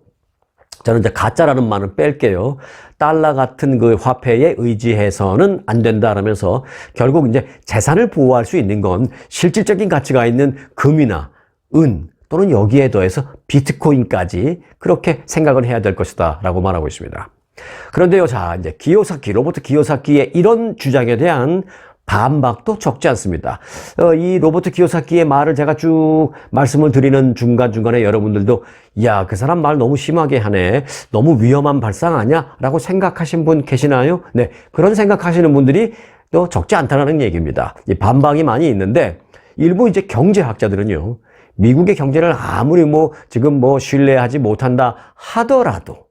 저는 이제 가짜라는 말은 뺄게요. 달러 같은 그 화폐에 의지해서는 안 된다라면서 결국 이제 재산을 보호할 수 있는 건 실질적인 가치가 있는 금이나 은 또는 여기에 더해서 비트코인까지 그렇게 생각을 해야 될 것이다 라고 말하고 있습니다. 그런데요, 자, 이제 로버트 기요사키의 이런 주장에 대한 반박도 적지 않습니다. 이 로버트 기요사키의 말을 제가 쭉 말씀을 드리는 중간중간에 여러분들도 야, 그 사람 말 너무 심하게 하네, 너무 위험한 발상 아니야? 라고 생각하신 분 계시나요? 네, 그런 생각하시는 분들이 또 적지 않다는 얘기입니다. 이 반박이 많이 있는데 일부 이제 경제학자들은요, 미국의 경제를 아무리 지금 신뢰하지 못한다 하더라도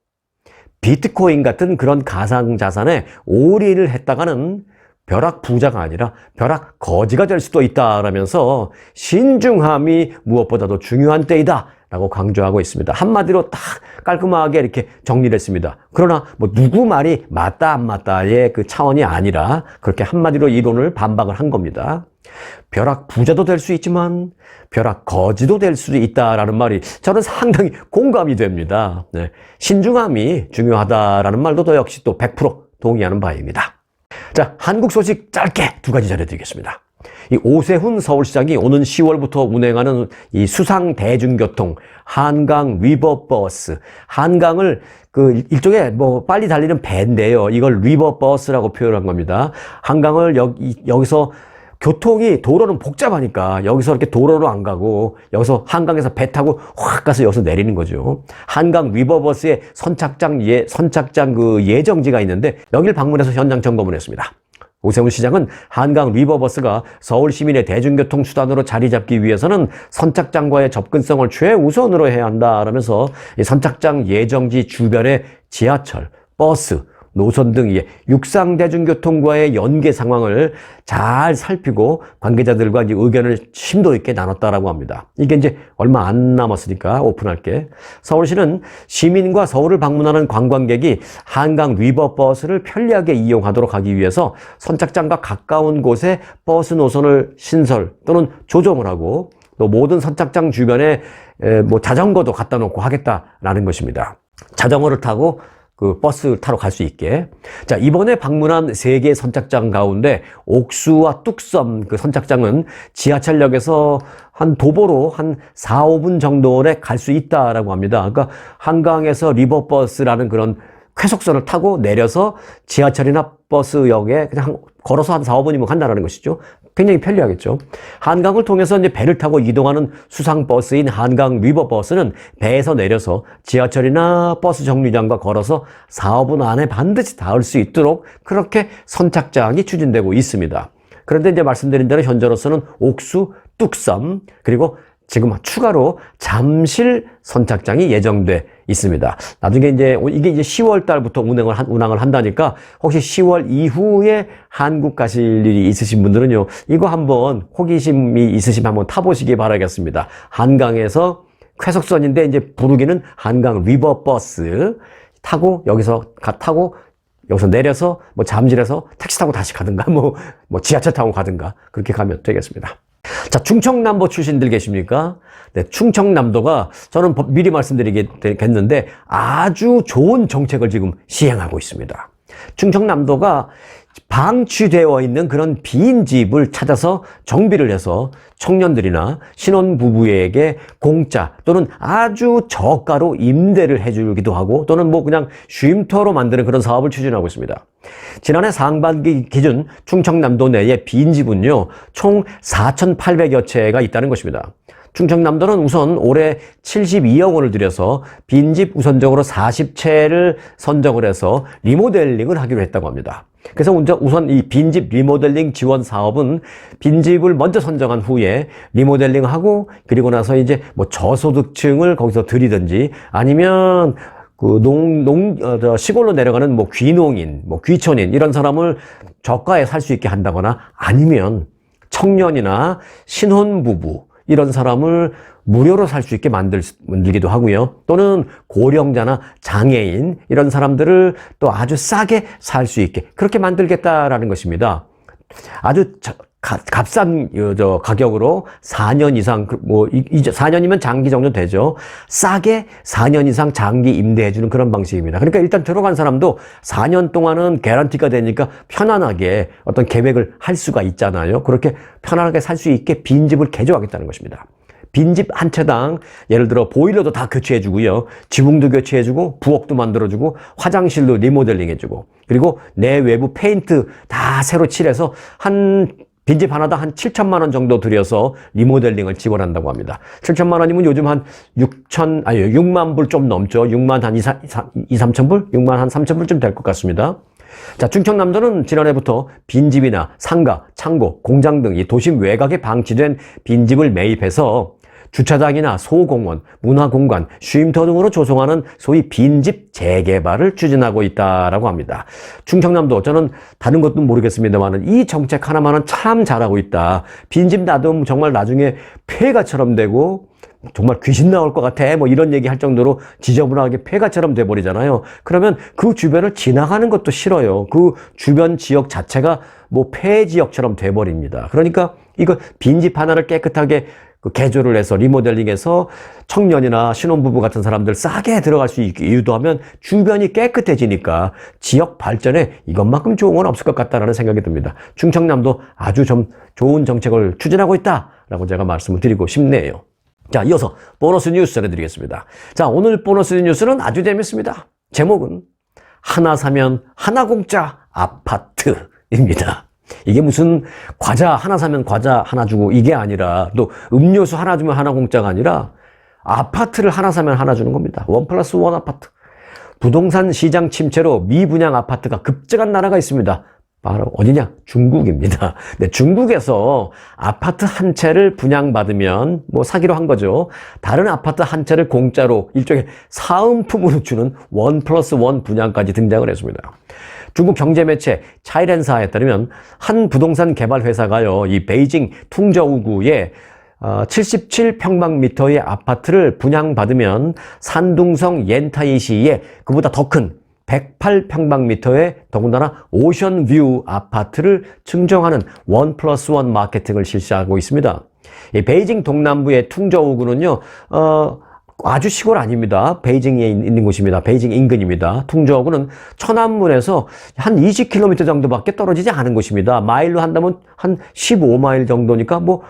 비트코인 같은 그런 가상자산에 올인을 했다가는 벼락 부자가 아니라 벼락 거지가 될 수도 있다라면서 신중함이 무엇보다도 중요한 때이다 라고 강조하고 있습니다. 한마디로 딱 깔끔하게 이렇게 정리를 했습니다. 그러나 누구 말이 맞다 안 맞다의 그 차원이 아니라 그렇게 한마디로 이론을 반박을 한 겁니다. 벼락 부자도 될 수 있지만 벼락 거지도 될 수도 있다라는 말이 저는 상당히 공감이 됩니다. 네. 신중함이 중요하다라는 말도 더 역시 또 100% 동의하는 바입니다. 자, 한국 소식 짧게 두 가지 전해드리겠습니다. 이 오세훈 서울시장이 오는 10월부터 운행하는 이 수상 대중교통 한강 리버버스, 한강을 일종의 빨리 달리는 배인데요. 이걸 리버버스라고 표현한 겁니다. 한강을 여기서 교통이 도로는 복잡하니까 여기서 이렇게 도로로 안 가고 여기서 한강에서 배 타고 확 가서 여기서 내리는 거죠. 한강 리버버스의 선착장 예정지가 있는데 여기를 방문해서 현장 점검을 했습니다. 오세훈 시장은 한강 리버버스가 서울 시민의 대중교통 수단으로 자리 잡기 위해서는 선착장과의 접근성을 최우선으로 해야 한다라면서 이 선착장 예정지 주변의 지하철, 버스, 노선 등의 육상 대중교통과의 연계 상황을 잘 살피고 관계자들과 이제 의견을 심도 있게 나눴다라고 합니다. 이게 이제 얼마 안 남았으니까 오픈할게. 서울시는 시민과 서울을 방문하는 관광객이 한강 리버버스를 편리하게 이용하도록 하기 위해서 선착장과 가까운 곳에 버스 노선을 신설 또는 조정을 하고 또 모든 선착장 주변에 자전거도 갖다 놓고 하겠다라는 것입니다. 자전거를 타고 그 버스 타러 갈 수 있게. 자, 이번에 방문한 3개 선착장 가운데 옥수와 뚝섬 그 선착장은 지하철역에서 도보로 한 4, 5분 정도에 갈 수 있다라고 합니다. 그러니까 한강에서 리버버스라는 그런 쾌속선을 타고 내려서 지하철이나 버스역에 그냥 걸어서 한 4, 5분이면 간다는 것이죠. 굉장히 편리하겠죠. 한강을 통해서 이제 배를 타고 이동하는 수상버스인 한강 리버버스는 배에서 내려서 지하철이나 버스 정류장과 걸어서 4, 5분 안에 반드시 닿을 수 있도록 그렇게 선착장이 추진되고 있습니다. 그런데 이제 말씀드린 대로 현재로서는 옥수, 뚝섬, 그리고 지금 추가로 잠실 선착장이 예정돼 있습니다. 나중에 이게 이제 10월 달부터 운항을 한다니까 혹시 10월 이후에 한국 가실 일이 있으신 분들은요, 이거 한번 호기심이 있으시면 한번 타보시기 바라겠습니다. 한강에서 쾌속선인데 이제 부르기는 한강 리버버스 타고 여기서 내려서 뭐 잠실에서 택시 타고 다시 가든가 뭐 지하철 타고 가든가 그렇게 가면 되겠습니다. 자, 충청남도 출신들 계십니까? 네, 충청남도가 저는 미리 말씀드리겠는데 아주 좋은 정책을 지금 시행하고 있습니다. 충청남도가 방치되어 있는 그런 빈 집을 찾아서 정비를 해서 청년들이나 신혼부부에게 공짜 또는 아주 저가로 임대를 해주기도 하고 또는 뭐 그냥 쉼터로 만드는 그런 사업을 추진하고 있습니다. 지난해 상반기 기준 충청남도 내의 빈집은요, 총 4,800여 채가 있다는 것입니다. 충청남도는 우선 올해 72억 원을 들여서 빈집 우선적으로 40채를 선정을 해서 리모델링을 하기로 했다고 합니다. 그래서 우선 이 빈집 리모델링 지원 사업은 빈집을 먼저 선정한 후에 리모델링하고 그리고 나서 이제 뭐 저소득층을 거기서 들이든지 아니면 시골로 내려가는 뭐 귀농인, 뭐 귀촌인 이런 사람을 저가에 살 수 있게 한다거나 아니면 청년이나 신혼부부 이런 사람을 무료로 살 수 있게 만들기도 하고요. 또는 고령자나 장애인 이런 사람들을 또 아주 싸게 살 수 있게 그렇게 만들겠다라는 것입니다. 아주 값싼 가격으로 4년 이상 이제 4년이면 장기 정도 되죠. 싸게 4년 이상 장기 임대해주는 그런 방식입니다. 그러니까 일단 들어간 사람도 4년 동안은 개런티가 되니까 편안하게 어떤 계획을 할 수가 있잖아요. 그렇게 편안하게 살 수 있게 빈집을 개조하겠다는 것입니다. 빈집 한 채당 예를 들어 보일러도 다 교체해주고요. 지붕도 교체해주고 부엌도 만들어주고 화장실도 리모델링해주고 그리고 내외부 페인트 다 새로 칠해서 빈집 하나당 한 7천만 원 정도 들여서 리모델링을 지원한다고 합니다. 7천만 원이면 요즘 한 6만 불 좀 넘죠. 6만 한 3천 불? 6만 한 3천 불쯤 될 것 같습니다. 자, 충청남도는 지난해부터 빈집이나 상가, 창고, 공장 등 이 도심 외곽에 방치된 빈집을 매입해서 주차장이나 소공원, 문화공간, 쉼터 등으로 조성하는 소위 빈집 재개발을 추진하고 있다라고 합니다. 충청남도 저는 다른 것도 모르겠습니다만 이 정책 하나만은 참 잘하고 있다. 빈집 놔두면 정말 나중에 폐가처럼 되고 정말 귀신 나올 것 같아 뭐 이런 얘기 할 정도로 지저분하게 폐가처럼 돼버리잖아요. 그러면 그 주변을 지나가는 것도 싫어요. 그 주변 지역 자체가 뭐 폐지역처럼 돼버립니다. 그러니까 이거 빈집 하나를 깨끗하게 개조를 해서 리모델링해서 청년이나 신혼부부 같은 사람들 싸게 들어갈 수 있게 유도하면 주변이 깨끗해지니까 지역 발전에 이것만큼 좋은 건 없을 것 같다라는 생각이 듭니다. 충청남도 아주 좀 좋은 정책을 추진하고 있다라고 제가 말씀을 드리고 싶네요. 자, 이어서 보너스 뉴스 전해드리겠습니다. 자, 오늘 보너스 뉴스는 아주 재밌습니다. 제목은 하나 사면 하나 공짜 아파트입니다. 이게 무슨 과자 하나 사면 과자 하나 주고 이게 아니라 또 음료수 하나 주면 하나 공짜가 아니라 아파트를 하나 사면 하나 주는 겁니다. 1+1 아파트. 부동산 시장 침체로 미분양 아파트가 급증한 나라가 있습니다. 바로 어디냐? 중국입니다. 네, 중국에서 아파트 한 채를 분양받으면 뭐 사기로 한 거죠. 다른 아파트 한 채를 공짜로 일종의 사은품으로 주는 1+1 분양까지 등장을 했습니다. 중국 경제매체 차이렌사에 따르면 한 부동산 개발 회사가요, 이 베이징 퉁저우구에 77평방미터의 아파트를 분양받으면 산둥성 옌타이시에 그보다 더 큰 108평방미터의 더군다나 오션뷰 아파트를 증정하는 1+1 마케팅을 실시하고 있습니다. 이 베이징 동남부의 퉁저우구는요, 아주 시골 아닙니다. 베이징에 있는 곳입니다. 베이징 인근입니다. 퉁저우구는 천안문에서 한 20km 정도밖에 떨어지지 않은 곳입니다. 마일로 한다면 한 15마일 정도니까 뭐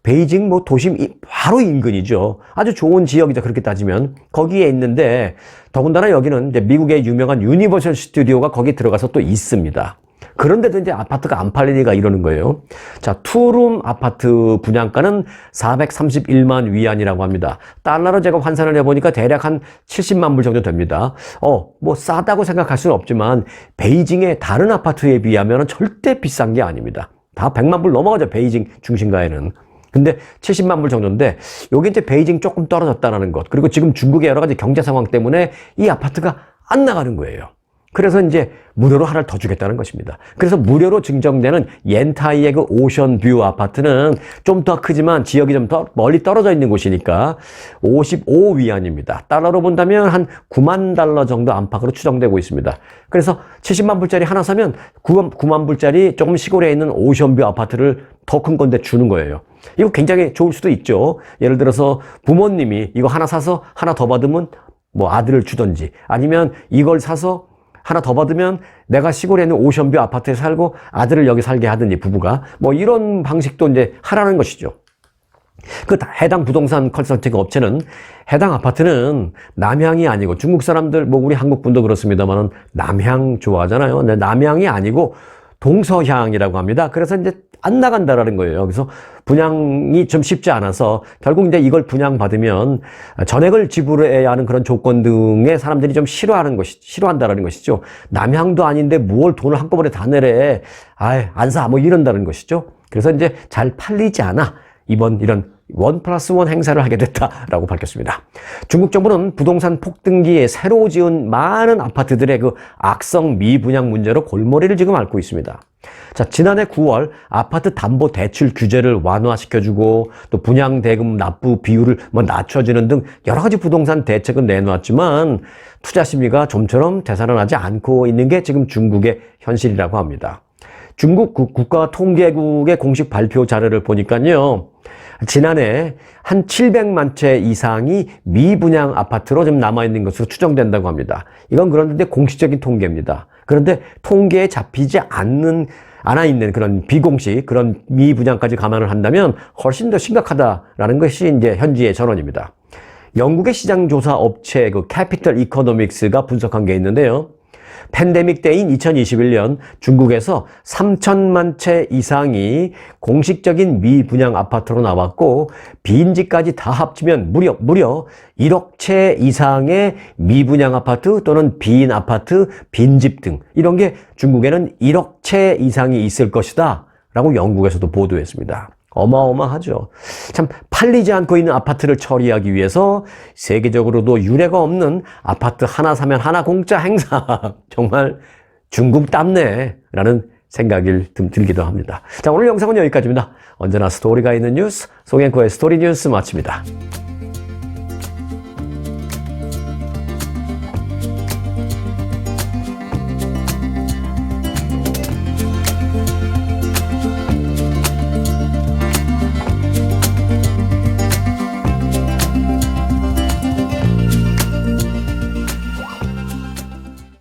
베이징 뭐 도심 바로 인근이죠. 아주 좋은 지역이죠. 그렇게 따지면 거기에 있는데 더군다나 여기는 이제 미국의 유명한 유니버셜 스튜디오가 거기 들어가서 또 있습니다. 그런데도 이제 아파트가 안 팔리니까 이러는 거예요. 자, 투룸 아파트 분양가는 431만 위안이라고 합니다. 달러로 제가 환산을 해보니까 대략 한 70만 불 정도 됩니다. 뭐 싸다고 생각할 수는 없지만 베이징의 다른 아파트에 비하면 절대 비싼 게 아닙니다. 다 100만 불 넘어가죠. 베이징 중심가에는. 근데 70만 불 정도인데 여기 이제 베이징 조금 떨어졌다는 것, 그리고 지금 중국의 여러 가지 경제 상황 때문에 이 아파트가 안 나가는 거예요. 그래서 이제 무료로 하나를 더 주겠다는 것입니다. 그래서 무료로 증정되는 옌타이의 그 오션뷰 아파트는 좀 더 크지만 지역이 좀 더 멀리 떨어져 있는 곳이니까 55위안입니다. 달러로 본다면 한 9만 달러 정도 안팎으로 추정되고 있습니다. 그래서 70만 불짜리 하나 사면 9만 불짜리 조금 시골에 있는 오션뷰 아파트를 더 큰 건데 주는 거예요. 이거 굉장히 좋을 수도 있죠. 예를 들어서 부모님이 이거 하나 사서 하나 더 받으면 뭐 아들을 주든지, 아니면 이걸 사서 하나 더 받으면 내가 시골에 있는 오션뷰 아파트에 살고 아들을 여기 살게 하든지, 부부가 뭐 이런 방식도 이제 하라는 것이죠. 그 해당 부동산 컨설팅 업체는 해당 아파트는 남향이 아니고, 중국 사람들 뭐 우리 한국 분도 그렇습니다만은 남향 좋아하잖아요. 근데 남향이 아니고 동서향이라고 합니다. 그래서 이제 안 나간다라는 거예요. 그래서 분양이 좀 쉽지 않아서 결국 이제 이걸 분양받으면 전액을 지불해야 하는 그런 조건 등에 사람들이 좀 싫어한다라는 것이죠. 남향도 아닌데 뭘 돈을 한꺼번에 다 내래. 안 사. 뭐 이런다는 것이죠. 그래서 이제 잘 팔리지 않아. 이번 이런 1+1 행사를 하게 됐다라고 밝혔습니다. 중국 정부는 부동산 폭등기에 새로 지은 많은 아파트들의 그 악성 미분양 문제로 골머리를 지금 앓고 있습니다. 자, 지난해 9월 아파트 담보 대출 규제를 완화시켜주고 또 분양 대금 납부 비율을 낮춰주는 등 여러 가지 부동산 대책은 내놓았지만 투자 심리가 좀처럼 되살아나지 않고 있는 게 지금 중국의 현실이라고 합니다. 중국 국가통계국의 공식 발표 자료를 보니까요, 지난해 한 700만 채 이상이 미분양 아파트로 좀 남아있는 것으로 추정된다고 합니다. 이건 그런데 공식적인 통계입니다. 그런데 통계에 잡히지 않아 있는 그런 비공식, 그런 미분양까지 감안을 한다면 훨씬 더 심각하다라는 것이 이제 현지의 전언입니다. 영국의 시장조사 업체 그 캐피털 이코노믹스가 분석한 게 있는데요. 팬데믹 때인 2021년 중국에서 3천만 채 이상이 공식적인 미분양 아파트로 나왔고, 빈지까지 다 합치면 무려 1억 채 이상의 미분양 아파트 또는 빈 아파트, 빈집 등 이런 게 중국에는 1억 채 이상이 있을 것이다 라고 영국에서도 보도했습니다. 어마어마하죠. 참, 팔리지 않고 있는 아파트를 처리하기 위해서 세계적으로도 유례가 없는 아파트 하나 사면 하나 공짜 행사. 정말 중국답네 라는 생각이 들기도 합니다. 자, 오늘 영상은 여기까지입니다. 언제나 스토리가 있는 뉴스, 송앤코의 스토리 뉴스 마칩니다.